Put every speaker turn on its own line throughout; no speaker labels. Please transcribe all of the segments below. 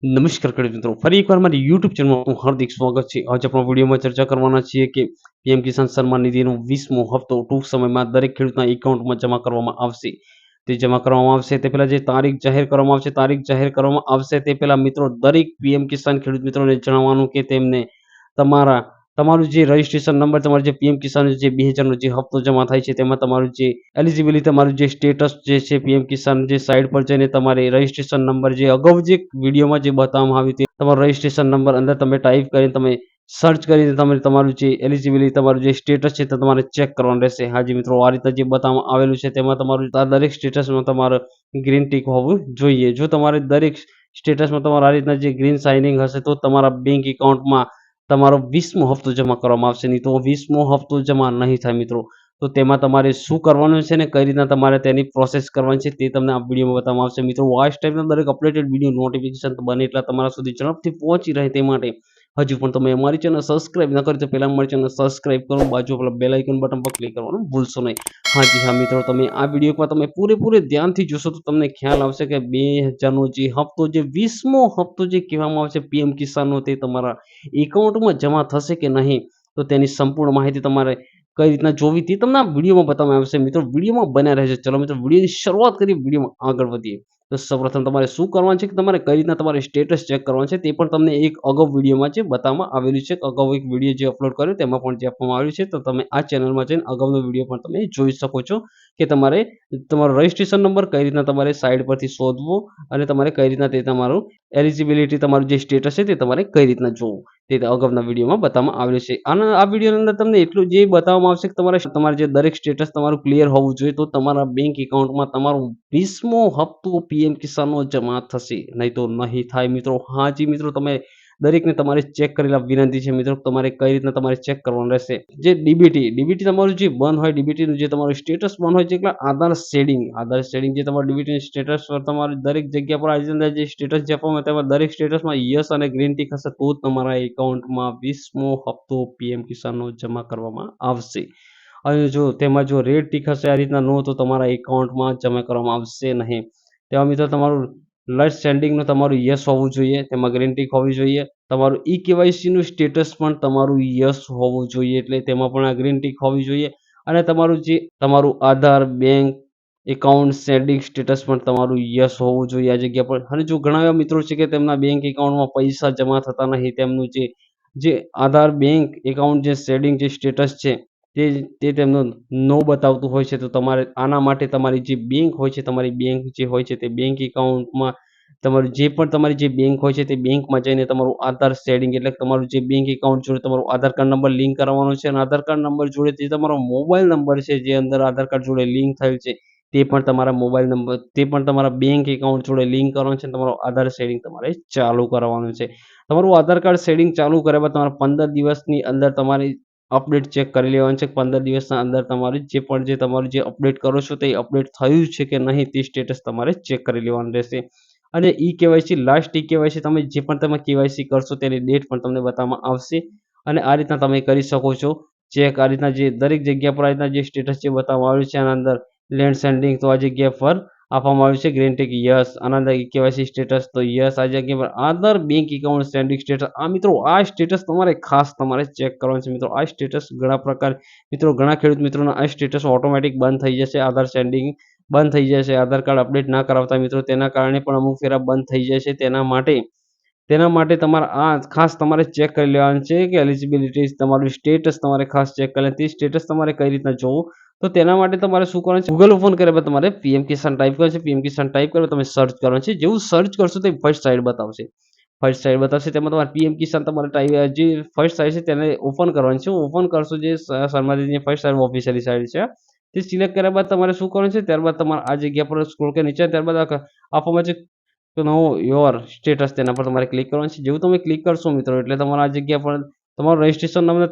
નમસ્કાર ખેડૂત મિત્રો, ફરી એકવાર મારી યુટ્યુબ ચેનલમાં આપનું હાર્દિક સ્વાગત છે. આજે આપણે વિડીયોમાં ચર્ચા કરવાના છીએ કે પીએમ કિસાન સન્માન નિધિનો 20મો હપ્તો ટૂંક સમયમાં દરેક ખેડૂતના એકાઉન્ટમાં જમા કરવામાં આવશે. તે જમા કરવામાં આવશે તે પહેલાં જે તારીખ જાહેર કરવામાં આવશે, તારીખ જાહેર કરવામાં આવશે તે પહેલાં મિત્રો દરેક પીએમ કિસાન ખેડૂત મિત્રોને જણાવવાનું કે તેમને તમારા તમારું જે રજિસ્ટ્રેશન નંબર, તમારું જે પીએમ કિસાન જે 2000નો જે હપ્તો જમા થાય છે તેમાં તમારું જે એલિજિબિલિટી, તમારું જે સ્ટેટસ જે છે પીએમ કિસાન જે સાઇટ પર જઈને તમારે રજિસ્ટ્રેશન નંબર જે અગાઉ જે વિડીયોમાં જે બતાવવામાં આવ્યું તે તમારો રજિસ્ટ્રેશન નંબર અંદર તમે ટાઈપ કરીને તમે સર્ચ કરીને તમે તમારું જે એલિજિબિલિટી, તમારું જે સ્ટેટસ છે તે તમારે ચેક કરવાનું રહેશે. હાજી મિત્રો, આ રીતે જે બતાવવામાં આવેલું છે તેમાં તમારું આ દરેક સ્ટેટસમાં તમારે ગ્રીન ટિક હોવું જોઈએ. જો તમારે દરેક સ્ટેટસમાં તમારા આ રીતના જે ગ્રીન શાઇનિંગ હશે તો તમારા બેંક એકાઉન્ટમાં તમારો 20મો હપ્તો જમા કરવામાં આવશે. નહીં તો 20મો હપ્તો જમા નહીં થાય મિત્રો. તો તેમાં તમારે શું કરવાનું છે ને કઈ રીતના તમારે તેની પ્રોસેસ કરવાની છે તે તમને આ વિડીયોમાં બતાવવામાં આવશે. મિત્રો, આ ટાઈપના દરેક અપડેટેડ વિડીયો નોટિફિકેશન બને એટલા તમારા સુધી ઝડપથી પહોંચી રહે તે માટે હજુ પણ તમે અમારી ચેનલ સબસ્ક્રાઇબ ન કરી તો પહેલાં અમારી ચેનલ સબસ્ક્રાઇબ કરો, બાજુ પેલા બેલ આઇકન બટન પર ક્લિક કરવાનું ભૂલશો નહીં. હાજી હા મિત્રો, તમે આ વિડીયોમાં તમે પૂરેપૂરે ધ્યાનથી જોશો તો તમને ખ્યાલ આવશે કે 2000નો જે હપ્તો, જે 20મો હપ્તો જે કહેવામાં આવે છે પીએમ કિસાનનો, તે તમારા એકાઉન્ટમાં જમા થશે કે નહીં તો તેની સંપૂર્ણ માહિતી તમારે કઈ રીતના જોવી તે તમને આ વિડીયોમાં બતાવવામાં આવશે. મિત્રો, વિડીયોમાં બન્યા રહેજો. ચલો મિત્રો, વિડીયોની શરૂઆત કરી, વિડીયોમાં આગળ વધીએ. તો સૌપ્રથમ તમારે શું કરવાનું છે કે તમારે કઈ રીતના તમારે સ્ટેટસ ચેક કરવાનું છે તે પણ તમને એક અગાઉ વિડીયોમાં જે બતાવવામાં આવેલું છે. અગાઉ એક વિડીયો જે અપલોડ કર્યો તેમાં પણ જે આપવામાં આવ્યું છે, તો તમે આ ચેનલમાં જઈને અગાઉનો વિડીયો પણ તમે જોઈ શકો છો કે તમારે તમારો રજિસ્ટ્રેશન નંબર કઈ રીતના તમારે સાઇટ પરથી શોધવો અને તમારે કઈ રીતના તે તમારું એલિજિબિલિટી, તમારું જે સ્ટેટસ છે તે તમારે કઈ રીતના જોવું તે અગાઉના વિડીયોમાં બતાવવામાં આવેલું છે. આના આ વિડીયોની અંદર તમને એટલું જે બતાવવામાં આવશે કે તમારે જે દરેક સ્ટેટસ તમારું ક્લિયર હોવું જોઈએ તો તમારા બેંક એકાઉન્ટમાં તમારું 20મો હપ્તો પીએમ કિસાનનો જમા થશે. નહીં તો નહીં થાય મિત્રો. હાજી મિત્રો, તમે દરેકને તમારે ચેક કરેલા વિનંતી છે મિત્રો, તમારે કઈ રીતના તમારે ચેક કરવાનું રહેશે. જે ડીબીટી તમારું જે બંધ હોય, ડીબીટીનું જે તમારું સ્ટેટસ બંધ હોય છે, એટલે આધાર શેડિંગ જે તમારું ડીબીટી સ્ટેટસ પર તમારી દરેક જગ્યા પર આ જે સ્ટેટસ જે આપવામાં તેમાં દરેક સ્ટેટસમાં યસ અને ગ્રીન ટિક હશે તો જ તમારા એકાઉન્ટમાં 20મો હપ્તો પીએમ કિસાનનો જમા કરવામાં આવશે. અને જો તેમાં જો રેડ ટિક હશે આ રીતના નો, તો તમારા એકાઉન્ટમાં જમા કરવામાં આવશે નહીં. તેમાં મિત્રો તમારું લાસ્ટ સેન્ડિંગનું તમારું યસ હોવું જોઈએ, તેમાં ગ્રીન ટિક હોવી જોઈએ. તમારું ઈ કેવાયસીનું સ્ટેટસ પણ તમારું યસ હોવું જોઈએ, એટલે તેમાં પણ આ ગ્રીન ટિક હોવી જોઈએ. અને તમારું આધાર, બેંક એકાઉન્ટ સેન્ડિંગ સ્ટેટસ પણ તમારું યસ હોવું જોઈએ આ જગ્યા પર. અને જો ઘણા એવા મિત્રો છે કે તેમના બેંક એકાઉન્ટમાં પૈસા જમા થતા નહીં, તેમનું જે આધાર, બેંક એકાઉન્ટ જે સેન્ડિંગ જે સ્ટેટસ છે તે તેમનું નો બતાવતું હોય છે, તો તમારે આના માટે તમારી જે બેંક હોય છે, તમારી બેંક જે હોય છે તે બેંક એકાઉન્ટમાં તમારું જે પણ તમારી જે બેંક હોય છે તે બેંકમાં જઈને તમારું આધાર શેડિંગ, એટલે તમારું જે બેંક એકાઉન્ટ જોડે તમારું આધાર કાર્ડ નંબર લિંક કરાવવાનો છે અને આધાર કાર્ડ નંબર જોડે જે તમારો મોબાઈલ નંબર છે જે અંદર આધાર કાર્ડ જોડે લિંક થયેલ છે તે પણ તમારા મોબાઈલ નંબર, તે પણ તમારા બેંક એકાઉન્ટ જોડે લિંક કરવાનું છે. તમારો આધાર શેડિંગ તમારે ચાલુ કરાવવાનું છે. તમારું આધાર કાર્ડ શેડિંગ ચાલુ કર્યા બાદ તમારે 15 દિવસની અંદર તમારી અપડેટ ચેક કરી લેવાનું છે. 15 દિવસના અંદર તમારે તમારું જે અપડેટ કરો છો તે અપડેટ થયું છે કે નહીં તે સ્ટેટસ તમારે ચેક કરી લેવાનું રહેશે. અને e KYC, last e KYC તમે જે પણ તમે કેવાયસી કરશો તેની ડેટ પણ તમને બતાવવામાં આવશે. અને આ રીતના તમે કરી શકો છો ચેક. આ રીતના જે દરેક જગ્યા પર આ રીતના જે સ્ટેટસ જે બતાવવામાં આવ્યું છે આના અંદર લેન્ડ સેન્ડિંગ, તો આ જગ્યા પર આપવામાં આવ્યું છે ગ્રીન ટિક યસ. આના અંદર ઈ કેવાયસી સ્ટેટસ તો યસ. આ જગ્યા પર આધાર, બેંક એકાઉન્ટ સેન્ડિંગ સ્ટેટસ, આ મિત્રો આ સ્ટેટસ તમારે ખાસ તમારે ચેક કરવાનું છે. મિત્રો, આ સ્ટેટસ ઘણા ખેડૂત મિત્રોના આ સ્ટેટસ ઓટોમેટિક બંધ થઈ જશે. આધાર સેન્ડિંગ બંધ થઈ જશે, આધાર કાર્ડ અપડેટ ના કરાવતા મિત્રો, તેના કારણે પણ અમુક ફેરા બંધ થઈ જાય છે. તેના માટે તમારે આ ખાસ તમારે ચેક કરી લેવાનું છે કે એલિજિબિલિટી, તમારું સ્ટેટસ તમારે ખાસ ચેક કરી લેવાનું. તે સ્ટેટસ તમારે કઈ રીતના જોવું, તો તેના માટે તમારે શું કરવાનું છે, ગૂગલ ઓપન કર્યા બાદ તમારે પીએમ કિસાન ટાઈપ કરવાનું છે. પીએમ કિસાન ટાઈપ કરવા તમે સર્ચ કરવાનું છે. જેવું સર્ચ કરશો તે ફર્સ્ટ સાઇડ બતાવશે. તેમાં તમારે પીએમ કિસાન તમારે જે ફર્સ્ટ સાઇડ છે તેને ઓપન કરવાની છે. ઓપન કરશો જે શર્માજીની ફર્સ્ટ સાઇડ ઓફિશિયલી સાઇડ છે તે સિલેક્ટ કર્યા બાદ તમારે શું કરવાનું છે, ત્યારબાદ તમારે આ જગ્યા પર સ્ક્રોલ કરી નીચે, ત્યારબાદ આપવામાં છે નો યોર સ્ટેટસ, તેના પર તમારે ક્લિક કરવાનું છે. જેવું તમે ક્લિક કરશો મિત્રો એટલે તમારા આ જગ્યા પર તમારો રજિસ્ટ્રેશન નંબર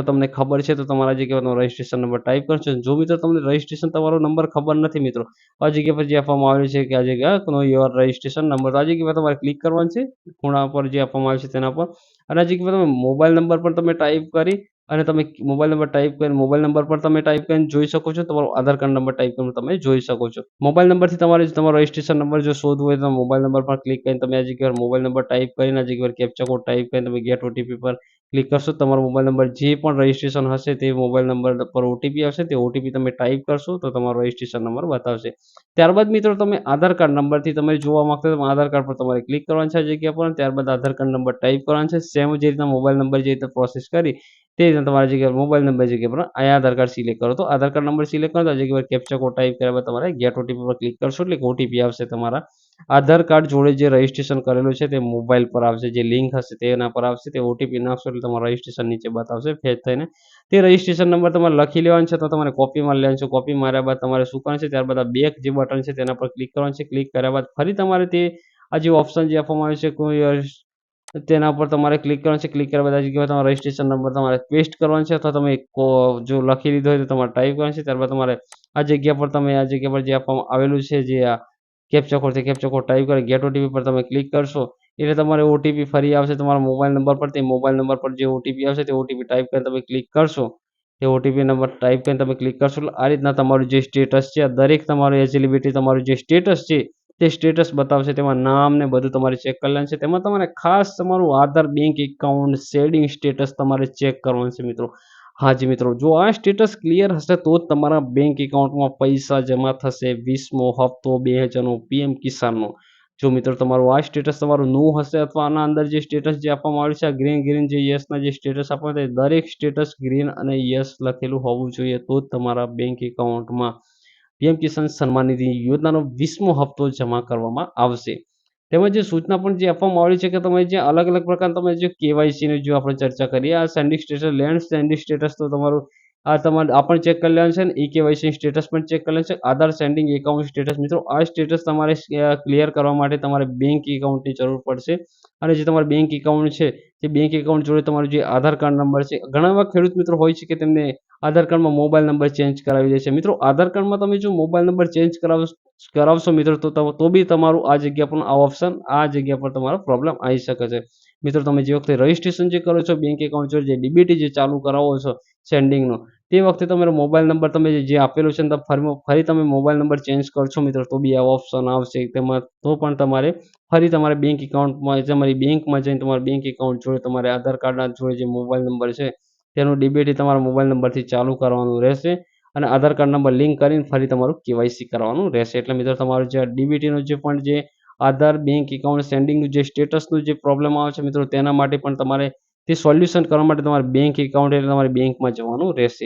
તમને ખબર છે તો તમારા જગ્યા પર રજિસ્ટ્રેશન નંબર ટાઈપ કરશો. જો મિત્રો તમને રજિસ્ટ્રેશન તમારો નંબર ખબર નથી મિત્રો, આ જગ્યા પર જે આપવામાં આવ્યું છે કે આ જગ્યા નો યોર રજિસ્ટ્રેશન નંબર, તો આ જગ્યા પર તમારે ક્લિક કરવાનું છે ખૂણા પર જે આપવામાં આવ્યું છે તેના પર. અને આ જગ્યા પર તમે મોબાઈલ નંબર પણ તમે ટાઈપ કરી અને તમે મોબાઈલ નંબર ટાઈપ કરીને મોબાઈલ નંબર પર તમે ટાઈપ કરીને જોઈ શકો છો. તમારો આધાર કાર્ડ નંબર ટાઈપ કરીને તમે જોઈ શકો છો. મોબાઈલ નંબરથી તમારે તમારો રજિસ્ટ્રેશન નંબર જો શોધવો હોય તો મોબાઈલ નંબર પર ક્લિક કરીને તમે આ જગ્યા પર મોબાઈલ નંબર ટાઈપ કરીને આ જગ્યા પર કેપ્ચા કોડ ટાઈપ કરીને તમે ગેટ ઓટીપી પર ક્લિક કરશો. તમારો મોબાઈલ નંબર જે પણ રજિસ્ટ્રેશન હશે તે મોબાઈલ નંબર પર ઓટીપી આવશે. તે ઓટીપી તમે ટાઈપ કરશો તો તમારો રજિસ્ટ્રેશન નંબર બતાવશે. ત્યારબાદ મિત્રો તમે આધાર કાર્ડ નંબરથી તમે જોવા માંગતા હોય તો આધાર કાર્ડ પર તમારે ક્લિક કરવાનું છે આ જગ્યા પર. ત્યારબાદ આધાર કાર્ડ નંબર ટાઈપ કરવાનો છે. સેમ જે રીતના મોબાઈલ નંબર જે રીતે પ્રોસેસ કરી તે રીતના તમારી જગ્યાએ મોબાઈલ નંબર જગ્યા પર અહીંયા આધાર કાર્ડ સિલેક્ટ કરો. તો આધાર કાર્ડ નંબર સિલેક્ટ કરો તો આ જગ્યા પર કેપ્ચા કોડ ટાઈપ કર્યા બાદ તમારે ગેટ ઓટીપી પર ક્લિક કરશો એટલે ઓટીપી આવશે. તમારા આધાર કાર્ડ જોડે જે રજિસ્ટ્રેશન કરેલું છે તે મોબાઈલ પર આવશે. જે લિંક હશે તેના પર આવશે. તે ઓટીપી નાખશો એટલે તમારું રજિસ્ટ્રેશન નીચે બતાવશે ફેચ થઈને. તે રજિસ્ટ્રેશન નંબર તમારે લખી લેવાનો છે તો તમારે કોપીમાં લેવાનું છે. કોપી માર્યા બાદ તમારે શું કરવાનું છે, ત્યારબાદ આ બેક જે બટન છે તેના પર ક્લિક કરવાનું છે. ક્લિક કર્યા બાદ ફરી તમારે તે આ જે ઓપ્શન જે આપવામાં આવ્યું છે કોઈ તેના પર તમારે ક્લિક કરવાનું છે. ક્લિક કર્યા બાદ આ જગ્યાએ તમારો રજિસ્ટ્રેશન નંબર તમારે પેસ્ટ કરવાનો છે અથવા તમે જો લખી લીધો હોય તો તમારે ટાઈપ કરવાનું છે. ત્યારબાદ તમારે આ જગ્યા પર તમે આ જગ્યા પર જે આપવામાં આવેલું છે જે આ કેપ્ચા કોડ તે કેપ્ચા કોડ ટાઈપ કરી ગેટ ઓટીપી પર તમે ક્લિક કરશો એટલે તમારે ઓટીપી ફરી આવશે તમારા મોબાઈલ નંબર પર. તે મોબાઈલ નંબર પર જે ઓટીપી આવશે તે ઓટીપી ટાઈપ કરીને તમે ક્લિક કરશો. તે ઓટીપી નંબર ટાઈપ કરીને તમે ક્લિક કરશો એટલે આ રીતના તમારું જે સ્ટેટસ છે આ દરેક તમારું એલિજિબિલિટી તમારું જે સ્ટેટસ છે તે સ્ટેટસ બતાવશે. તેમાં નામ ને બધું તમારે ચેક કરી લેવાનું છે. તેમાં તમારે ખાસ તમારું આધાર બેંક એકાઉન્ટ સેડિંગ સ્ટેટસ તમારે ચેક કરવાનું છે મિત્રો. હા જી મિત્રો, જો આ સ્ટેટસ ક્લિયર હશે તો જ તમારા બેંક એકાઉન્ટમાં પૈસા જમા થશે 20મો હપ્તો 2000નો પીએમ કિસાનનો. જો મિત્રો તમારું આ સ્ટેટસ તમારું નું હશે અથવા આના અંદર જે સ્ટેટસ જે આપવામાં આવ્યું છે આ ગ્રીન જે યસના જે સ્ટેટસ આપવામાં આવે દરેક સ્ટેટસ ગ્રીન અને યસ લખેલું હોવું જોઈએ તો જ તમારા બેંક એકાઉન્ટમાં પીએમ કિસાન સન્માન નિધિ યોજનાનો 20મો હપ્તો જમા કરવામાં આવશે. તેમજ જે સૂચના પણ જે આપવામાં આવી છે કે તમે જે અલગ અલગ પ્રકાર તમે જે કેવાયસીની જો આપણે ચર્ચા કરીએ આ sending status land sending status તો તમારું આ તમારે આ પણ ચેક કરી લેવાનું છે ને કેવાયસી સ્ટેટસ પણ ચેક કરી લેવાનું છે. આધાર સેન્ડિંગ એકાઉન્ટ સ્ટેટસ મિત્રો આ સ્ટેટસ તમારે ક્લિયર કરવા માટે તમારે બેંક એકાઉન્ટની જરૂર પડશે. અને જે તમારું બેંક એકાઉન્ટ છે તે બેંક એકાઉન્ટ જોડે તમારું જે આધાર કાર્ડ નંબર છે. ઘણા એવા ખેડૂત મિત્રો હોય છે કે તેમને આધાર કાર્ડમાં મોબાઈલ નંબર ચેન્જ કરાવી દે છે. મિત્રો આધાર કાર્ડમાં તમે જો મોબાઈલ નંબર ચેન્જ કરાવશો મિત્રો તો બી તમારું આ જગ્યા પર આ ઓપ્શન આ જગ્યા પર તમારો પ્રોબ્લેમ આવી શકે છે. મિત્રો તમે જે વખતે રજિસ્ટ્રેશન જે કરો છો બેંક એકાઉન્ટ જોડે જે ડીબીટી જે ચાલુ કરાવો છો સેન્ડિંગનો તે વખતે તમારો મોબાઈલ નંબર તમે જે આપેલો છે ને ફરી તમે મોબાઈલ નંબર ચેન્જ કરશો મિત્રો તો બી આ ઓપ્શન આવશે. તેમાં તો પણ તમારે ફરી તમારે બેંક એકાઉન્ટમાં તમારી બેંકમાં જઈને તમારા બેંક એકાઉન્ટ જોડે તમારે આધાર કાર્ડના જોડે જે મોબાઈલ નંબર છે તેનું ડીબીટી તમારા મોબાઈલ નંબરથી ચાલુ કરવાનું રહેશે અને આધાર કાર્ડ નંબર લિંક કરીને ફરી તમારું કેવાયસી કરવાનું રહેશે. એટલે મિત્રો તમારું જે ડીબીટીનો જે પણ જે આધાર બેંક એકાઉન્ટ સેન્ડિંગનું જે સ્ટેટસનું જે પ્રોબ્લેમ આવે છે મિત્રો તેના માટે પણ તમારે તે સોલ્યુશન કરવા માટે તમારે બેંક એકાઉન્ટ એટલે તમારે બેંકમાં જવાનું રહેશે.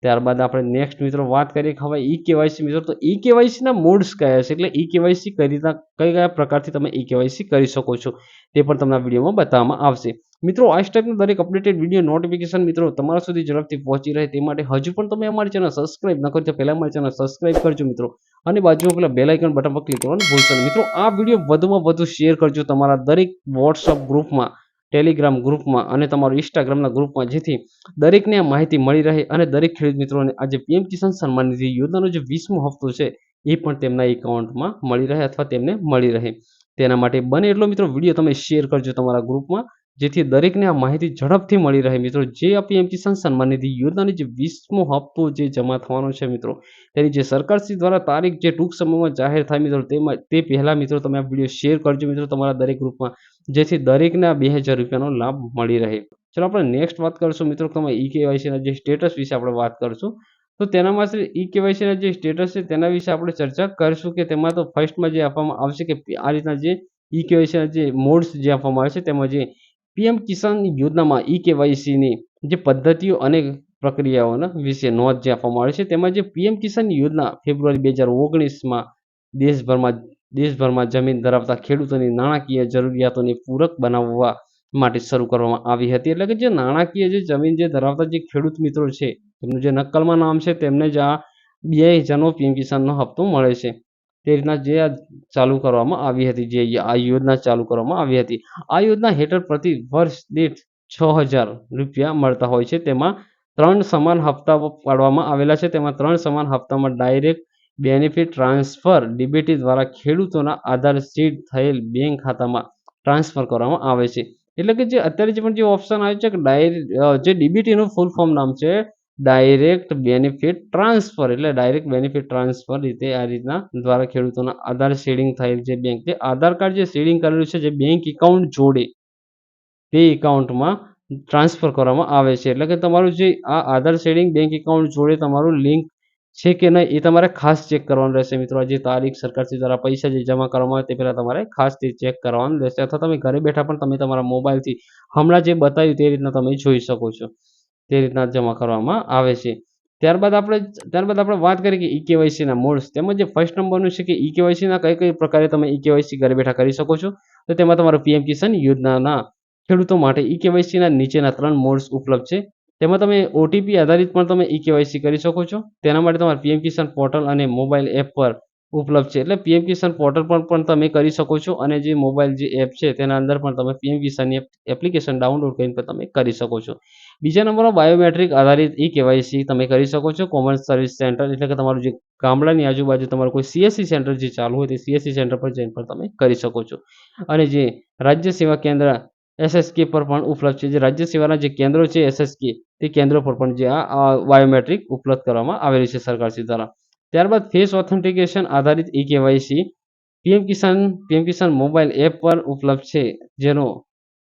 ત્યારબાદ આપણે નેક્સ્ટ મિત્રો વાત કરીએ કે હવે કેવાયસી મિત્રો તો કેવાયસીના મોડ્સ કયા છે એટલે કેવાયસી કઈ રીતના કયા પ્રકારથી તમે કેવાયસી કરી શકો છો તે પણ તમને આ વિડીયોમાં બતાવવામાં આવશે. મિત્રો આ ટાઈપનું દરેક અપડેટેડ વિડીયો નોટિફિકેશન મિત્રો તમારા સુધી ઝડપથી પહોંચી રહે તે માટે હજુ પણ તમે અમારી ચેનલ સબસ્ક્રાઇબ ન કરી તો પહેલા અમારી ચેનલ સબસ્ક્રાઇબ કરજો મિત્રો અને બાજુમાં પેલા બેલ આઇકન બટન પર ક્લિક કરવાનું ભૂલશો નહીં. મિત્રો આ વિડીયો વધુમાં વધુ શેર કરજો તમારા દરેક વોટ્સઅપ ગ્રુપમાં, ટેલિગ્રામ ગ્રુપમાં અને તમારું ઇન્સ્ટાગ્રામના ગ્રુપમાં જેથી દરેકને આ માહિતી મળી રહે અને દરેક ખેડૂત મિત્રોને આજે પીએમ કિસાન સન્માન નિધિ યોજનાનો જે 20મો હપ્તો છે એ પણ તેમના એકાઉન્ટમાં મળી રહે અથવા તેમને મળી રહે તેના માટે બને એટલો મિત્રો વિડીયો તમે શેર કરજો તમારા ગ્રુપમાં જેથી દરેકને આ માહિતી ઝડપથી મળી રહે. મિત્રો જે આ પીએમ કિસાન સન્માન નિધિ યોજનાની જે 20મો હપ્તો જે જમા થવાનો છે મિત્રો તેની જે સરકારશ્રી દ્વારા તારીખ જે ટૂંક સમયમાં જાહેર થાય મિત્રો તે પહેલા મિત્રો તમે આ વિડીયો શેર કરજો મિત્રો તમારા દરેક ગ્રુપમાં જેથી દરેકને આ 2000 રૂપિયાનો લાભ મળી રહે. ચલો આપણે નેક્સ્ટ વાત કરીશું મિત્રો તમે કેવાયસીના જે સ્ટેટસ વિશે આપણે વાત કરીશું. તો તેનામાં કેવાયસીના જે સ્ટેટસ છે તેના વિશે આપણે ચર્ચા કરીશું કે તેમાં તો ફર્સ્ટમાં જે આપવામાં આવશે કે આ રીતના જે કેવાયસીના જે મોડ્સ જે આપવામાં આવે છે તેમાં જે પીએમ કિસાન યોજનામાં કેવાયસીની જે પદ્ધતિઓ અને પ્રક્રિયાઓના વિશે નોંધ જે આપવામાં આવે છે તેમાં જે પીએમ કિસાન યોજના ફેબ્રુઆરી 2019માં દેશભરમાં જમીન ધરાવતા ખેડૂતોની નાણાકીય જરૂરિયાતોને પૂરક બનાવવા માટે શરૂ કરવામાં આવી હતી. એટલે કે જે નાણાકીય જે જમીન જે ધરાવતા જે ખેડૂત મિત્રો છે તેમનું જે નકલમાં નામ છે તેમને જ આ 2000નો પીએમ કિસાનનો હપ્તો મળે છે. તે રીતના જે આ ચાલુ કરવામાં આવી હતી જે આ યોજના ચાલુ કરવામાં આવી હતી. આ યોજના હેઠળ પ્રતિ વર્ષ દીઠ 6000 રૂપિયા મળતા હોય છે. તેમાં 3 સમાન હપ્તા પાડવામાં આવેલા છે. તેમાં 3 સમાન હપ્તામાં ડાયરેક્ટ બેનિફિટ ટ્રાન્સફર ડીબીટી દ્વારા ખેડૂતોના આધાર સીડ થયેલ બેંક ખાતામાં ટ્રાન્સફર કરવામાં આવે છે. એટલે કે જે અત્યારે જે પણ જે ઓપ્શન આવ્યું છે કે જે ડીબીટીનું ફૂલ ફોર્મ નામ છે ડાયરેક્ટ બેનિફિટ ટ્રાન્સફર, એટલે ડાયરેક્ટ બેનિફિટ ટ્રાન્સફર રીતે આ રીતના દ્વારા ખેડૂતોના આધાર શેડિંગ થયેલ જે બેંક જે આધાર કાર્ડ જે શેડિંગ કરેલું છે જે બેંક એકાઉન્ટ જોડે તે એકાઉન્ટમાં ટ્રાન્સફર કરવામાં આવે છે. એટલે કે તમારું જે આ આધાર શેડિંગ બેંક એકાઉન્ટ જોડે તમારું લિંક છે કે નહીં એ તમારે ખાસ ચેક કરવાનું રહેશે મિત્રો. જે તારીખ સરકારશ્રી દ્વારા પૈસા જે જમા કરવામાં આવે તે પહેલાં તમારે ખાસ તે ચેક કરવાનું રહેશે, અથવા તમે ઘરે બેઠા પણ તમે તમારા મોબાઈલથી હમણાં જે બતાવ્યું તે રીતના તમે જોઈ શકો છો. તે રીતના જમા કરવામાં આવે છે. ત્યારબાદ આપણે વાત કરીએ કે ઈ-કેવાયસીના મોડ્સ. તેમાં જે ફર્સ્ટ નંબરનું છે કે ઈ-કેવાયસીના કઈ પ્રકારે તમે ઈ-કેવાયસી ઘરે બેઠા કરી શકો છો. તો તેમાં તમારું પીએમ કિસાન યોજનાના ખેડૂતો માટે ઈ-કેવાયસીના નીચેના 3 મોડ્સ ઉપલબ્ધ છે. તેમાં તમે ઓટીપી આધારિત પણ તમે ઈ-કેવાયસી કરી શકો છો. તેના માટે તમારે પીએમ કિસાન પોર્ટલ અને મોબાઈલ એપ પર ઉપલબ્ધ છે. એટલે પીએમ કિસાન પોર્ટલ પર પણ તમે કરી શકો છો, અને જે મોબાઈલ જે એપ છે તેના અંદર પણ તમે પીએમ કિસાનની એપ્લિકેશન ડાઉનલોડ કરીને તમે કરી શકો છો. બીજા નંબરમાં બાયોમેટ્રિક આધારિત ઈ-કેવાયસી તમે કરી શકો છો. કોમન સર્વિસ સેન્ટર, એટલે કે તમારું જે ગામડાની આજુબાજુ તમારું કોઈ સીએસસી સેન્ટર જે ચાલુ હોય તે સીએસસી સેન્ટર પર જઈને પણ તમે કરી શકો છો. અને જે રાજ્ય સેવા કેન્દ્ર એસએસકે પર પણ ઉપલબ્ધ છે. જે રાજ્ય સેવાના જે કેન્દ્રો છે એસએસકે તે કેન્દ્રો પર પણ જે આ બાયોમેટ્રિક ઉપલબ્ધ કરવામાં આવેલી છે સરકારશ્રી દ્વારા. ત્યારબાદ ફેસ ઓથેન્ટિકેશન આધારિત ઈ-કેવાયસી પીએમ કિસાન મોબાઈલ એપ પર ઉપલબ્ધ છે, જેનો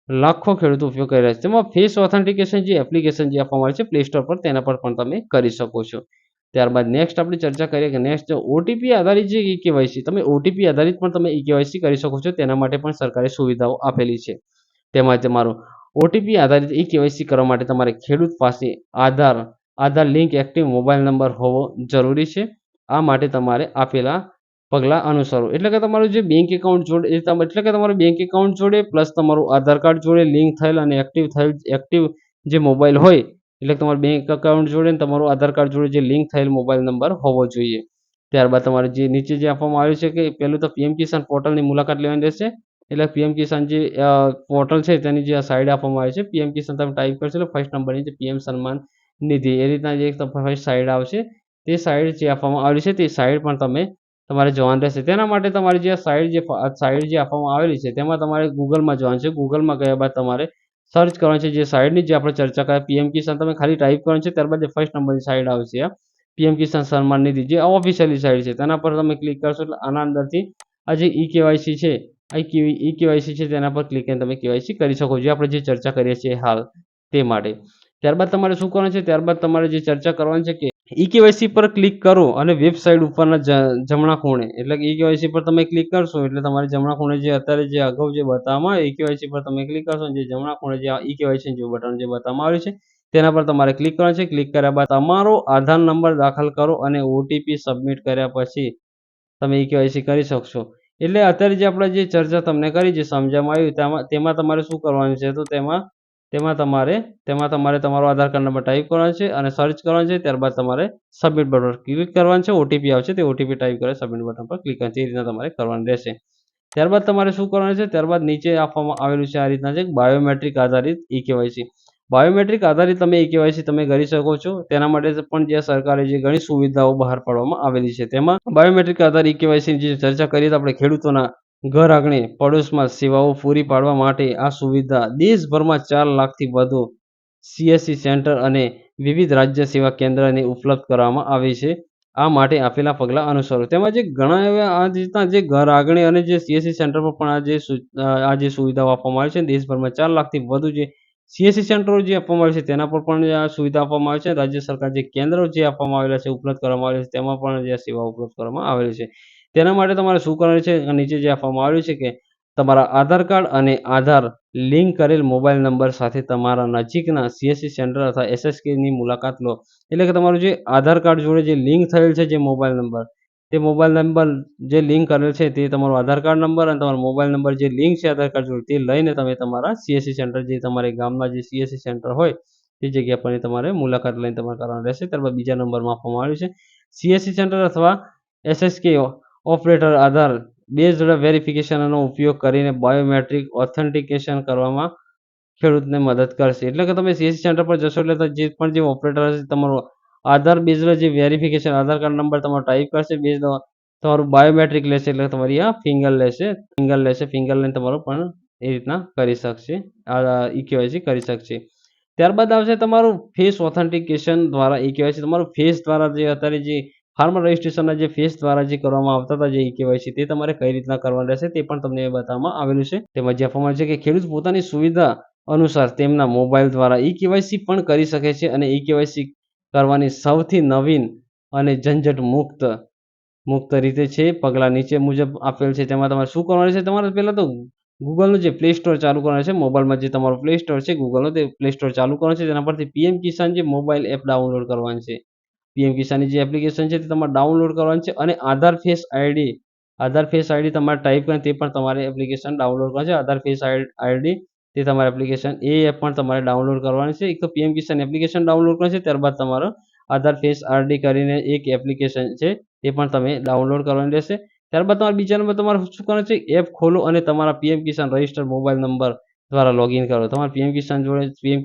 લાખો ખેડૂતો ઉપયોગ કરી રહ્યા છે. તેમાં ફેસ ઓથેન્ટિકેશન જે એપ્લિકેશન જે આપવામાં આવે છે પ્લે સ્ટોર પર તેના પર પણ તમે કરી શકો છો. ત્યારબાદ નેક્સ્ટ આપણે ચર્ચા કરીએ કે નેક્સ્ટ ઓટીપી આધારિત જે ઈ-કેવાયસી, તમે ઓટીપી આધારિત પણ તમે ઈ-કેવાયસી કરી શકો છો. તેના માટે પણ સરકારે સુવિધાઓ આપેલી છે. તેમાં તમારું ઓટીપી આધારિત ઈ-કેવાયસી કરવા માટે તમારે ખેડૂત પાસે આધાર લિંક એક્ટિવ મોબાઈલ નંબર હોવો જરૂરી છે. આ માટે તમારે આપેલા પગલાં અનુસરો. એટલે કે તમારું જે બેંક એકાઉન્ટ જોડે એટલે કે તમારું બેંક એકાઉન્ટ જોડે પ્લસ તમારું આધાર કાર્ડ જોડે લિંક થયેલ અને એક્ટિવ જે મોબાઈલ હોય, એટલે તમારું બેંક એકાઉન્ટ જોડે ને તમારું આધાર કાર્ડ જોડે જે લિંક થયેલ મોબાઈલ નંબર હોવો જોઈએ. ત્યારબાદ તમારે જે નીચે જે આપવામાં આવ્યું છે કે પહેલું તો પીએમ કિસાન પોર્ટલની મુલાકાત લેવાની રહેશે. એટલે પીએમ કિસાન જે પોર્ટલ છે તેની જે સાઇડ આપવામાં આવી છે પીએમ કિસાન તમે ટાઈપ કરશો એટલે ફર્સ્ટ નંબરની જે પીએમ સન્માન નિધિ એ રીતના જે ફર્સ્ટ સાઇડ આવશે તે સાઇડ જે આપવામાં આવેલી છે તે સાઇડ પણ તમારે જવાનું રહેશે. તેના માટે તમારી જે સાઇડ જે આપવામાં આવેલી છે તેમાં તમારે ગૂગલમાં જવાનું છે. ગૂગલમાં ગયા બાદ તમારે સર્ચ કરવાનું છે. જે સાઇડની જે આપણે ચર્ચા કરીએ પીએમ કિસાન તમે ખાલી ટાઈપ કરવાનું છે. ત્યારબાદ જે ફર્સ્ટ નંબરની સાઇડ આવશે આ પીએમ કિસાન સન્માન નિધિ જે ઓફિશિયલી સાઇડ છે તેના પર તમે ક્લિક કરશો એટલે આના અંદરથી આ જે ઈ-કેવાયસી છે ઈ-કેવાયસી છે તેના પર ક્લિક કરીને તમે કેવાયસી કરી શકો છો. આપણે જે ચર્ચા કરીએ છીએ હાલ તે માટે. ત્યારબાદ તમારે શું કરવાનું છે, ત્યારબાદ તમારે જે ચર્ચા કરવાની છે કે ઈ-કેવાયસી પર ક્લિક કરો અને વેબસાઇટ ઉપરના જમણા ખૂણે, એટલે કે ઈ-કેવાયસી પર તમે ક્લિક કરશો એટલે તમારે જમણા ખૂણે જે અત્યારે જે અગાઉ જે બતાવવામાં આવે ઈ-કેવાયસી પર તમે ક્લિક કરશો જે જમણા ખૂણે જે ઈ-કેવાયસી જેવું બટન જે બતાવવામાં આવ્યું છે તેના પર તમારે ક્લિક કરવાનું છે. ક્લિક કર્યા બાદ તમારો આધાર નંબર દાખલ કરો અને ઓટીપી સબમિટ કર્યા પછી તમે ઈ-કેવાયસી કરી શકશો. એટલે અત્યારે જે આપણે જે ચર્ચા તમને કરી જે સમજવામાં આવ્યું તેમાં તમારે શું કરવાનું છે, તો તેમાં તમારે તમારો આધાર કાર્ડ નંબર ટાઈપ કરવાનો છે અને સર્ચ કરવાનું છે. ત્યારબાદ તમારે સબમિટ બટન પર ક્લિક કરવાનું છે. ઓટીપી આવશે તે ઓટીપી ટાઈપ કરી સબમિટ બટન પર ક્લિક કરવાનું છે. એ રીતના તમારે કરવાનું રહેશે. ત્યારબાદ તમારે શું કરવાનું છે, ત્યારબાદ નીચે આપવામાં આવેલું છે આ રીતના છે બાયોમેટ્રિક આધારિત ઈ-કેવાયસી. બાયોમેટ્રિક આધારિત તમે ઈ-કેવાયસી તમે કરી શકો છો. તેના માટે પણ જે સરકારે જે ઘણી સુવિધાઓ બહાર પાડવામાં આવેલી છે. તેમાં બાયોમેટ્રિક આધારિત ઈ-કેવાયસીની જે ચર્ચા કરીએ તો આપણે ખેડૂતોના ઘર આંગણે પડોશમાં સેવાઓ પૂરી પાડવા માટે આ સુવિધા દેશભરમાં 4 લાખથી વધુ સીએસસી સેન્ટર અને વિવિધ રાજ્ય સેવા કેન્દ્રને ઉપલબ્ધ કરવામાં આવી છે. આ માટે આપેલા પગલાં અનુસરો. તેમાં જે ઘણા એવા આ રીતના જે ઘર આંગણે અને જે સીએસસી સેન્ટર પર પણ આ જે સુવિધાઓ આપવામાં આવી છે. દેશભરમાં 4 લાખથી વધુ જે સીએસસી સેન્ટરો જે આપવામાં આવે છે તેના પર પણ આ સુવિધા આપવામાં આવે છે. રાજ્ય સરકાર જે કેન્દ્રો જે આપવામાં આવેલા છે ઉપલબ્ધ કરવામાં આવેલા છે તેમાં પણ જે સેવાઓ ઉપલબ્ધ કરવામાં આવેલી છે. તેના માટે તમારે શું કરવાનું છે, નીચે જે આપવામાં આવ્યું છે કે તમારા આધાર કાર્ડ અને આધાર લિંક કરેલ મોબાઈલ નંબર સાથે તમારા નજીકના સીએસસી સેન્ટર અથવા એસએસકેની મુલાકાત લો. એટલે કે તમારું જે આધાર કાર્ડ જોડે જે લિંક થયેલ છે જે મોબાઈલ નંબર, તે મોબાઈલ નંબર જે લિંક કરેલ છે તે તમારો આધાર કાર્ડ નંબર અને તમારો મોબાઈલ નંબર જે લિંક છે આધાર કાર્ડ જોડે તે લઈને તમે તમારા સીએસસી સેન્ટર જે તમારે ગામમાં જે સીએસસી સેન્ટર હોય તે જગ્યા પર તમારે મુલાકાત લઈને તમારે કરવાનું રહેશે. ત્યારબાદ બીજા નંબરમાં આપવામાં આવ્યું છે સીએસસી સેન્ટર અથવા એસએસકે ઓપરેટર આધાર બેઝડ વેરિફિકેશનનો ઉપયોગ કરીને બાયોમેટ્રિક ઓથેન્ટિકેશન કરવામાં ખેડૂતને મદદ કરશે. એટલે કે તમે સીએસસી સેન્ટર પર જશો એટલે જે પણ જે ઓપરેટર હશે તમારો આધાર બેઝડ જે વેરિફિકેશન આધાર કાર્ડ નંબર તમારો ટાઈપ કરશે, તમારું બાયોમેટ્રિક લેશે એટલે તમારી આ ફિંગર લેશે. ફિંગર લઈને તમારો પણ એ રીતના કરી શકશે, ઈ-કેવાયસી કરી શકશે. ત્યારબાદ આવશે તમારું ફેસ ઓથેન્ટિકેશન દ્વારા ઈ-કેવાયસી. તમારું ફેસ દ્વારા જે અત્યારે જે ફાર્મર રજિસ્ટ્રેશનના જે ફેસ દ્વારા જે કરવામાં આવતા હતા જે ઈ-કેવાયસી, તે તમારે કઈ રીતના કરવાનું રહેશે તે પણ તમને બતાવવામાં આવેલું છે. તેમાં જે આપવામાં આવ્યું છે કે ખેડૂત પોતાની સુવિધા અનુસાર તેમના મોબાઈલ દ્વારા ઈ-કેવાયસી પણ કરી શકે છે અને ઈ-કેવાયસી કરવાની સૌથી નવીન અને ઝંઝટ મુક્ત રીતે છે. પગલાં નીચે મુજબ આપેલ છે. તેમાં તમારે શું કરવાનું છે? તમારે પહેલાં તો ગૂગલનું જે પ્લે સ્ટોર ચાલુ કરવાનું છે. મોબાઈલમાં જે તમારું પ્લે સ્ટોર છે ગૂગલનું, તે પ્લે સ્ટોર ચાલુ કરવાનું છે. તેના પરથી પીએમ કિસાન જે મોબાઈલ એપ ડાઉનલોડ કરવાની છે. પીએમ કિસાનની જે એપ્લિકેશન છે તે તમારે ડાઉનલોડ કરવાની છે અને આધાર ફેસ આઈડી તમારે ટાઈપ કરીને તે પણ તમારે એપ્લિકેશન ડાઉનલોડ કરવાની છે. આધાર ફેસ આઈડી તે તમારે એપ્લિકેશન એ એપ પણ તમારે ડાઉનલોડ કરવાની છે. એક તો પીએમ કિસાન એપ્લિકેશન ડાઉનલોડ કરવાની છે, ત્યારબાદ તમારો આધાર ફેસ આઈડી કરીને એક એપ્લિકેશન છે તે પણ તમે ડાઉનલોડ કરવાની રહેશે. ત્યારબાદ તમારે બીજા નંબર તમારે શું કરવાનું છે? એપ ખોલો અને તમારા પીએમ કિસાન રજિસ્ટર્ડ મોબાઈલ નંબર દ્વારા લોગિન કરો. તમારે પીએમ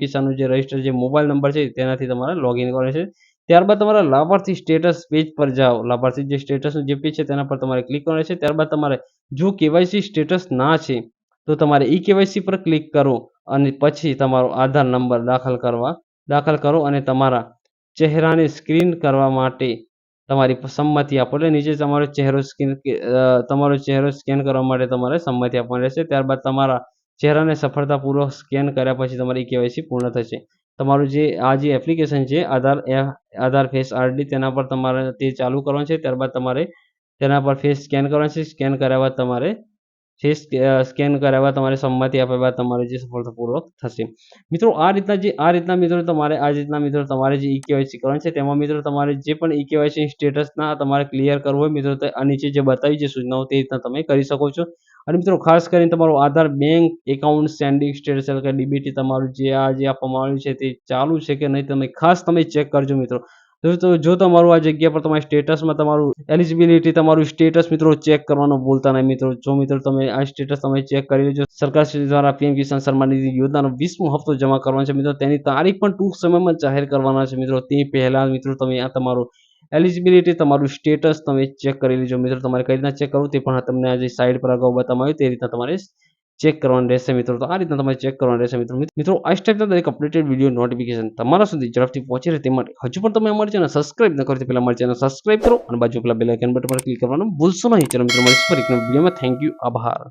કિસાનનું જે રજિસ્ટર જે મોબાઈલ નંબર છે તેનાથી તમારે લોગિન કરવાનું છે. ત્યારબાદ તમારા લાભાર્થી સ્ટેટસ પેજ પર જાઓ. લાભાર્થી જે સ્ટેટસનું જે પેજ છે તેના પર તમારે ક્લિક કરવાનું છે. ત્યારબાદ તમારે જો કેવાયસી સ્ટેટસ ના છે તો તમારે ઈ-કેવાયસી પર ક્લિક કરો અને પછી તમારો આધાર નંબર દાખલ કરો અને તમારા ચહેરાને સ્કેન કરવા માટે તમારી સંમતિ આપો. એટલે નીચે તમારો ચહેરો સ્કેન કરવા માટે તમારે સંમતિ આપવાની રહેશે. ત્યારબાદ તમારા ચહેરાને સફળતાપૂર્વક સ્કેન કર્યા પછી તમારી ઈ-કેવાયસી પૂર્ણ થશે. તમારું જે એપ્લિકેશન છે આધાર ફેસ આઈડી, તેના પર તમારે તે ચાલુ કરવાનું છે. ત્યારબાદ તમારે તેના પર ફેસ સ્કેન કરવાનું છે. સ્કેન કર્યા બાદ તમારે તમારે સંમતિ આપ્યા બાદ તમારે જે સફળતાપૂર્વક થશે. મિત્રો આ રીતના મિત્રો તમારે જે ઈ-કેવાયસી કરવાનું છે તેમાં મિત્રો તમારે જે પણ ઈ-કેવાયસી સ્ટેટસના તમારે ક્લિયર કરવું હોય મિત્રો, તો આ નીચે જે બતાવી છે સૂચનાઓ તે રીતના તમે કરી શકો છો. અને મિત્રો ખાસ કરીને તમારું આધાર બેંક એકાઉન્ટ સેન્ડિંગ સ્ટેટસ એટલે કે ડીબીટી તમારું જે આપવામાં આવ્યું છે તે ચાલુ છે કે નહીં તમે ચેક કરજો મિત્રો. જો તમારું આ જગ્યા પર તમારા સ્ટેટસમાં તમારું એલિજિબિલિટી તમારું સ્ટેટસ મિત્રો ચેક કરવાનું ભૂલતા નહીં મિત્રો. જો મિત્રો તમે આ સ્ટેટસ તમે ચેક કરી લેજો. સરકારશ્રી દ્વારા પીએમ કિસાન સન્માન નિધિ યોજનાનો 20મો હપ્તો જમા કરવાનો છે મિત્રો. તેની તારીખ પણ ટૂંક સમયમાં જાહેર કરવાના છે મિત્રો. તે પહેલાં મિત્રો તમે આ તમારું એલિજિબિલિટી તમારું સ્ટેટસ તમે ચેક કરી લેજો મિત્રો. તમારે કઈ રીતના ચેક કરવું તે પણ તમને આજે સાઇડ પર અગાઉ બતાવવામાં આવ્યું તે રીતના તમારે ચેક કરવાનું રહેશે મિત્રો. તો આ રીતના તમારે ચેક કરવાનું રહેશે મિત્રો. મિત્રો આ ટાઈપના દરેક અપડેટેડ વિડીયો નોટિફિકેશન તમારા સુધી ઝડપથી પહોંચી રહે તે માટે હજુ પણ તમે અમારી ચેનલ સબસ્ક્રાઇબ ન કરો તો પહેલા અમારી ચેનલ સબસ્ક્રાઇબ કરો અને બાજુ પેલા બેલ આઇકન બટન પર ક્લિક કરવાનું ભૂલશો નહીં. ચલો મિત્રો મળીશું ફરી એક નવા વિડીયોમાં. થેન્ક યુ, આભાર.